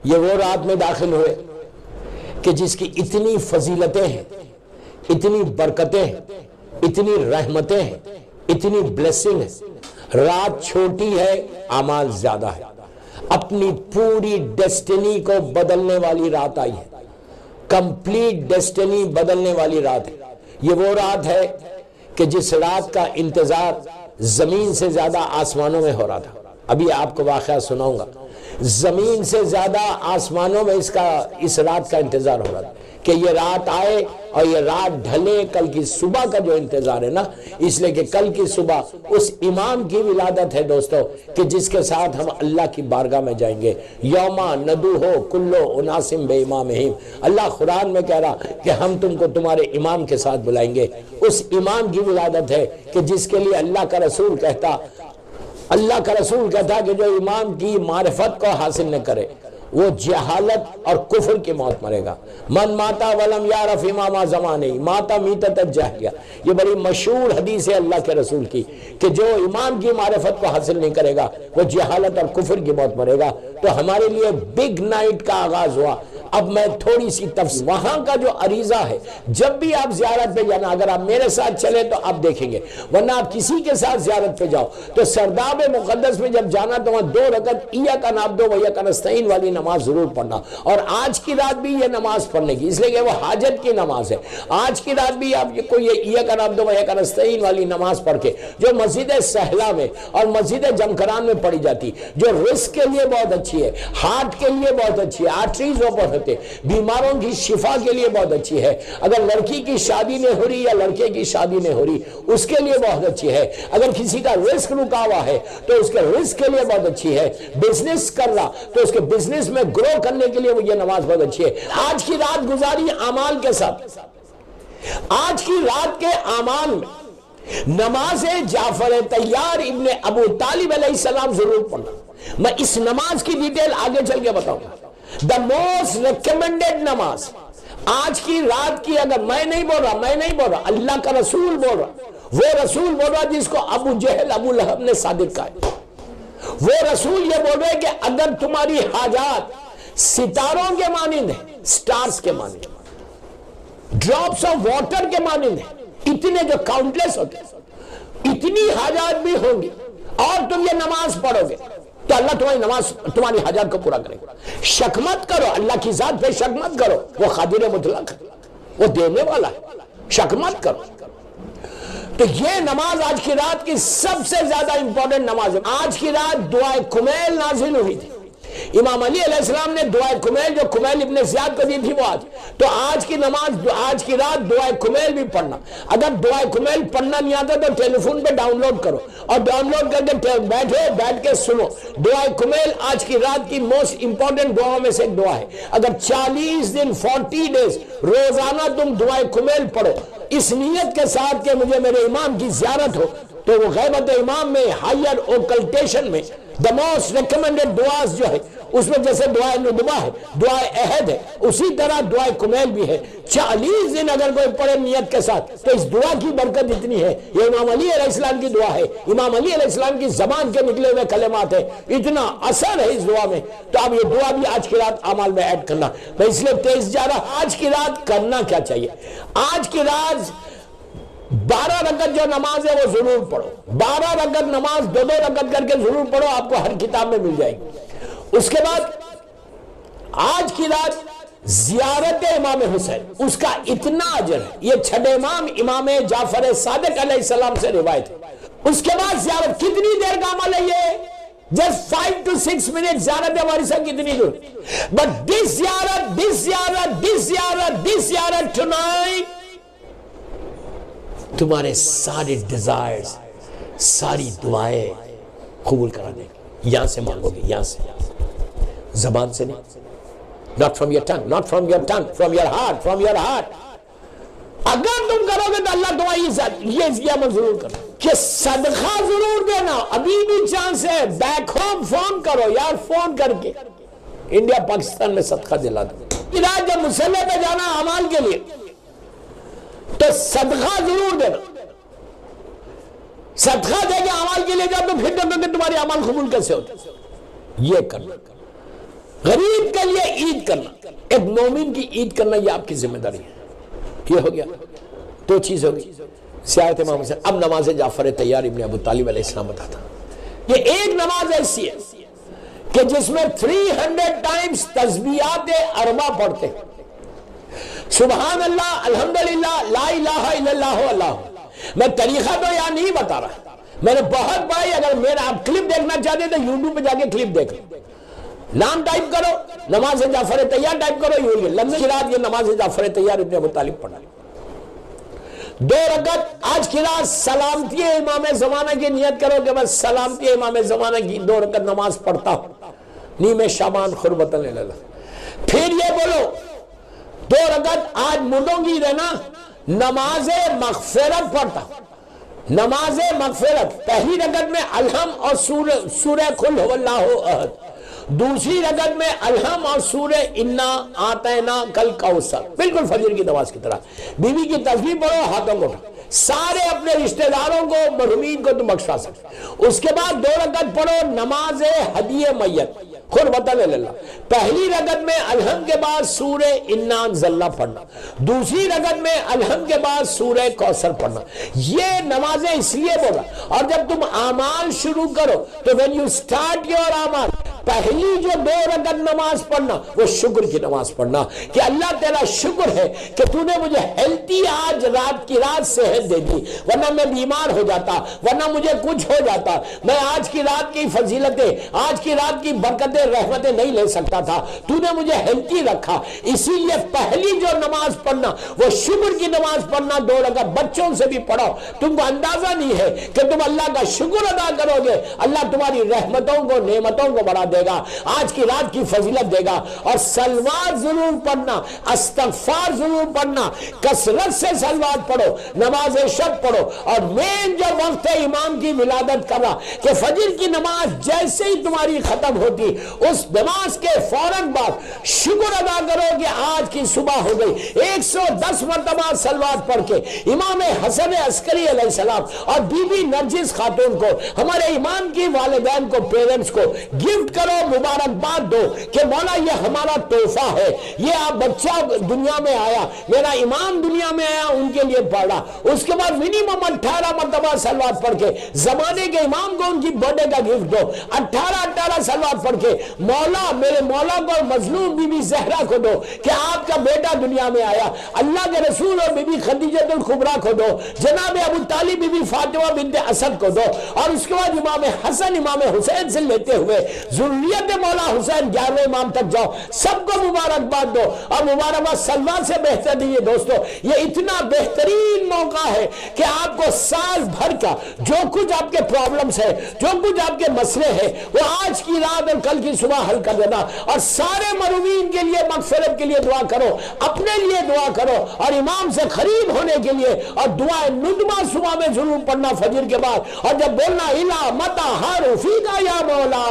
یہ وہ رات میں داخل ہوئے کہ جس کی اتنی فضیلتیں ہیں، اتنی برکتیں ہیں، اتنی رحمتیں ہیں، اتنی بلیسنگ ہے۔ رات چھوٹی ہے، اعمال زیادہ ہے۔ اپنی پوری ڈیسٹینی کو بدلنے والی رات آئی ہے، کمپلیٹ ڈیسٹینی بدلنے والی رات ہے۔ یہ وہ رات ہے کہ جس رات کا انتظار زمین سے زیادہ آسمانوں میں ہو رہا تھا۔ ابھی آپ کو واقعہ سناؤں گا، زمین سے زیادہ آسمانوں میں اس رات کا انتظار ہو رہا تھا کہ یہ رات آئے اور یہ رات ڈھلے۔ کل کی صبح کا جو انتظار ہے نا، اس لیے کہ کل کی صبح اس امام کی ولادت ہے دوستو، کہ جس کے ساتھ ہم اللہ کی بارگاہ میں جائیں گے۔ یوما ندو ہو کلو اناسم بے امامہم، اللہ قرآن میں کہہ رہا کہ ہم تم کو تمہارے امام کے ساتھ بلائیں گے۔ اس امام کی ولادت ہے کہ جس کے لیے اللہ کا رسول کہتا کہ جو امام کی معرفت کو حاصل نہ کرے وہ جہالت اور کفر کی موت مرے گا۔ من ماتا ولم یعرف امام زمانے ماتا میتۃ الجاہلیہ، یہ بڑی مشہور حدیث ہے اللہ کے رسول کی کہ جو امام کی معرفت کو حاصل نہیں کرے گا وہ جہالت اور کفر کی موت مرے گا۔ تو ہمارے لیے بگ نائٹ کا آغاز ہوا۔ اب میں تھوڑی سی تفصیل، وہاں کا جو عریضہ ہے، جب بھی آپ زیارت پہ جانا، اگر آپ میرے ساتھ چلے تو آپ دیکھیں گے، ورنہ آپ کسی کے ساتھ زیارت پہ جاؤ تو سرداب مقدس میں جب جانا تو وہاں 2 رکعت ایاک نعبد و ایاک نستعین والی نماز ضرور پڑھنا۔ اور آج کی رات بھی یہ نماز پڑھنے کی، اس لیے کہ وہ حاجت کی نماز ہے۔ آج کی رات بھی آپ کو یہ ایاک نعبد و ایاک نستعین والی نماز پڑھ کے جو مسجد سہلا میں اور مسجد جمکران میں پڑھی جاتی، جو رزق کے لیے بہت اچھی ہے، ہارٹ کے لیے بہت اچھی ہے، آرٹریز اوپن ہوتے، بیماروں کی شفا کے لیے بہت اچھی ہے۔ اگر لڑکی کی شادی نہیں ہو رہی یا لڑکے کی شادی نہیں ہو رہی اس کے لیے بہت اچھی ہے۔ اگر کسی کا رزق رکا ہوا ہے تو اس کے رزق کے لیے بہت اچھی ہے۔ بزنس کر رہا تو اس کے بزنس میں گرو کرنے کے لیے وہ یہ نماز بہت اچھی ہے۔ آج کی رات گزاری اعمال کے ساتھ، آج کی رات کے اعمال میں نماز جعفر طیار ابن ابو طالب علیہ السلام ضرور پڑھنا۔ میں اس نماز کی ڈیٹیل آگے چل کے بتاؤں گا۔ the most recommended نماز آج کی رات کی، اگر میں نہیں بول رہا، اللہ کا رسول بول رہا، وہ رسول بول رہا جس کو ابو جہل ابو لہب نے صادق کہا ہے۔ وہ رسول یہ بول رہے کہ اگر تمہاری حاجات ستاروں کے مانند ہیں، سٹارز کے مانند، ڈراپس آف واٹر کے مانند ہیں، اتنے جو کاؤنٹلیس ہوتے ہیں، اتنی حاجات بھی ہوں گی اور تم یہ نماز پڑھو گے تو اللہ تمہاری نماز، تمہاری حاجات کو پورا کرے گا۔ شک مت کرو، اللہ کی ذات پہ شک مت کرو، وہ قادر مطلق ہے، وہ دینے والا ہے، شک مت کرو۔ تو یہ نماز آج کی رات کی سب سے زیادہ امپورٹنٹ نماز ہے۔ آج کی رات دعائے کمیل نازل ہوئی تھی۔ امام علی علیہ السلام نے دعائے کمیل جو کمیل ابن زیاد کو دی تھی وہ آج، تو آج کی نماز، آج کی رات دعائے کمیل بھی پڑھنا۔ اگر دعائے کمیل پڑھنا نہیں آتا تو ٹیلی فون پہ ڈاؤن لوڈ کرو اور ڈاؤن لوڈ کر کے بیٹھ کے سنو۔ دعائے کمیل آج کی رات کی موسٹ امپورٹنٹ دعاؤں میں سے ایک دعا ہے۔ اگر 40 دن 40 ڈیز روزانہ تم دعائے کمیل پڑھو اس نیت کے ساتھ کہ مجھے میرے امام کی زیارت ہو، تو وہ غیبت امام میں، ہائر اوکلٹیشن میں the most recommended دعاز جو ہے اس میں جیسے دعائے ندبہ ہے، دعائے عہد ہے، اسی طرح دعائے کمیل بھی ہے۔ 40 دن اگر کوئی پڑھے نیت کے ساتھ تو اس دعا کی برکت اتنی ہے۔ یہ امام علی علیہ السلام کی دعا ہے، امام علی علیہ السلام کی زبان کے نکلے ہوئے کلمات ہیں، اتنا اثر ہے اس دعا میں۔ تو اب یہ دعا بھی آج کی رات اعمال میں ایڈ کرنا، میں اس لیے تیز جا رہا۔ آج کی رات کرنا کیا چاہیے؟ آج کی رات 12 رکعت جو نماز ہے وہ ضرور پڑھو۔ 12 رکعت نماز 2 رکعت کر کے ضرور پڑھو، آپ کو ہر کتاب میں مل جائے گی۔ اس کے بعد آج کی رات زیارت امام حسین، اس کا اتنا اجر ہے، یہ 6 امام امام جعفر صادق علیہ السلام سے روایت ہے۔ اس کے بعد زیارت کتنی دیر کا عمل ہے؟ یہ just 5 to 6 minutes زیارت ہماری ساتھ کتنی دور، but this زیارت tonight تمہارے سارے ڈیزائرز، ساری دعائیں قبول کرا دے گی۔ یہاں سے مانگو گے، یہاں سے، زبان سے نہیں، not from your tongue, not from your tongue, from your heart, from your heart۔ اگر تم کرو گے تو اللہ تمہاری یہ عمل ضرور کرو کہ صدقہ ضرور دینا۔ ابھی بھی چانس ہے، بیک ہوم فون کرو یار، فون کر کے انڈیا پاکستان میں صدقہ دلا دو۔ جب مسلح پہ جانا اعمال کے لیے تو صدقہ ضرور دینا۔ صدقہ دے کے اعمال کے لیے جاؤ تو پھر دیکھو کہ تمہارے اعمال قبول کیسے ہوتے۔ یہ کرنا، غریب کے لیے عید کرنا، ایک مومن کی عید کرنا، یہ آپ کی ذمہ داری ہے۔ یہ ہو گیا، دو چیز ہوگی، سیاحت امام حسین۔ اب نماز جعفر طیار ابن ابو طالب علیہ السلام بتاتا، یہ ایک نماز ایسی ہے کہ جس میں 300 ٹائمز تسبیحات اربع پڑھتے، سبحان اللہ، الحمدللہ، لا الہ الا اللہ، اللہ۔ میں طریقہ تو یہاں نہیں بتا رہا، میں نے بہت بھائی، اگر میرا آپ کلپ دیکھنا چاہتے تو یوٹیوب پہ جا کے کلپ دیکھ لو، نام ٹائپ کرو، نماز جعفر طیار ٹائپ کرو، یہ لفظ کی رات، یہ نماز جعفر طیار ابن ابو طالب پڑھنا۔ 2 رکعت آج کی رات سلامتی امام زمانہ کی نیت کرو کہ بس سلامتی امام زمانہ کی 2 رکعت نماز پڑھتا ہوں، نیمِ شعبان قربۃ اللہ۔ پھر یہ بولو 2 رکعت آج مردوں کی رہنا، نماز مغفرت پڑھتا ہوں، نماز مغفرت۔ پہلی رکعت میں الحم اور سورہ قل هو اللہ احد، دوسری رکعت میں الحم اور سورہ انا آتینا کل کوثر، بالکل فجر کی نماز کی طرح۔ بیوی کی تسبیح پڑھو، ہاتھوں کو اٹھا، سارے اپنے رشتہ داروں کو، مرحومین کو تم بخشا سکتے۔ اس کے بعد 2 رکعت پڑھو نماز ہدیہ میت، قربۃ اللہ۔ پہلی رکعت میں الحم کے بعد سورہ انا انزلنا پڑھنا، دوسری رکعت میں الحم کے بعد سورہ کوثر پڑھنا۔ یہ نمازیں اس لیے بولا، اور جب تم اعمال شروع کرو تو when you start your اعمال، پہلی جو 2 رکعت نماز پڑھنا وہ شکر کی نماز پڑھنا، کہ اللہ تیرا شکر ہے کہ تو نے مجھے ہیلتھی آج رات کی رات صحت دے دی، ورنہ میں بیمار ہو جاتا، ورنہ مجھے کچھ ہو جاتا، میں آج کی رات کی فضیلتیں، آج کی رات کی برکتیں، رحمتیں نہیں لے سکتا تھا، تو نے مجھے ہیلتھی رکھا۔ اسی لیے پہلی جو نماز پڑھنا وہ شکر کی نماز پڑھنا، 2 رکعت بچوں سے بھی پڑھو۔ تم کو اندازہ نہیں ہے کہ تم اللہ کا شکر ادا کرو گے، اللہ تمہاری رحمتوں کو، نعمتوں کو بڑھا دے گا، آج کی رات کی فضیلت دے گا۔ اور سلوات ضرور پڑھنا، استغفار ضرور پڑھنا، کثرت سے سلوات پڑھو، نماز شب پڑھو۔ اور مین جو وقت ہے امام کی ولادت کرنا، کہ فجر کی نماز جیسے ہی تمہاری ختم ہوتی، اس نماز کے فوراً بعد شکر ادا کرو کہ آج کی صبح ہو گئی۔ 110 مرتبہ سلوات پڑھ کے امام حسن عسکری علیہ السلام اور بی بی نرجس خاتون کو، ہمارے امام کی والدین کو، پیرنٹس کو گفٹ کرو، مبارکباد دو کہ مولا یہ ہمارا تحفہ ہے، یہ آپ بچہ دنیا میں آیا، میرا امام دنیا میں آیا، ان کے لیے پڑھا۔ اس کے بعد منیمم 18 مرتبہ سلوات پڑھ کے زمانے کے امام کو ان کی برتھڈے کا گفٹ دو، 18 سلوات پڑھ کے مولا، میرے مولا کو، مظلوم بی بی زہرا کو دو کہ آپ کا بیٹا دنیا میں آیا، اللہ کے رسول اور بی بی خدیجہ الکبریٰ کو دو، جناب ابو طالب بی بی فاطمہ بنت اسد کو دو، اور اس کے بعد امام حسن امام حسین سے لیتے ہوئے ذریت مولا حسین 11ویں امام تک جاؤ، سب کو مبارکباد دو۔ اور مبارکباد سلوات سے بہتر نہیں ہے دوستو، یہ اتنا بہترین موقع ہے کہ آپ کو سال بھر کا جو کچھ آپ کے پرابلمز ہے، جو کچھ آپ کے مسئلے ہیں، وہ آج کی رات اور کل کی صبح حل کر دینا۔ اور سارے مرحومین کے لیے مغفرت کے لیے دعا کرو، اپنے لیے دعا کرو، اور امام سے قریب ہونے کے لیے، اور دعائے ندمہ صبح میں ضرور پڑھنا فجر کے بعد، اور جب بولنا الہ متا ہر فیکا یا مولا۔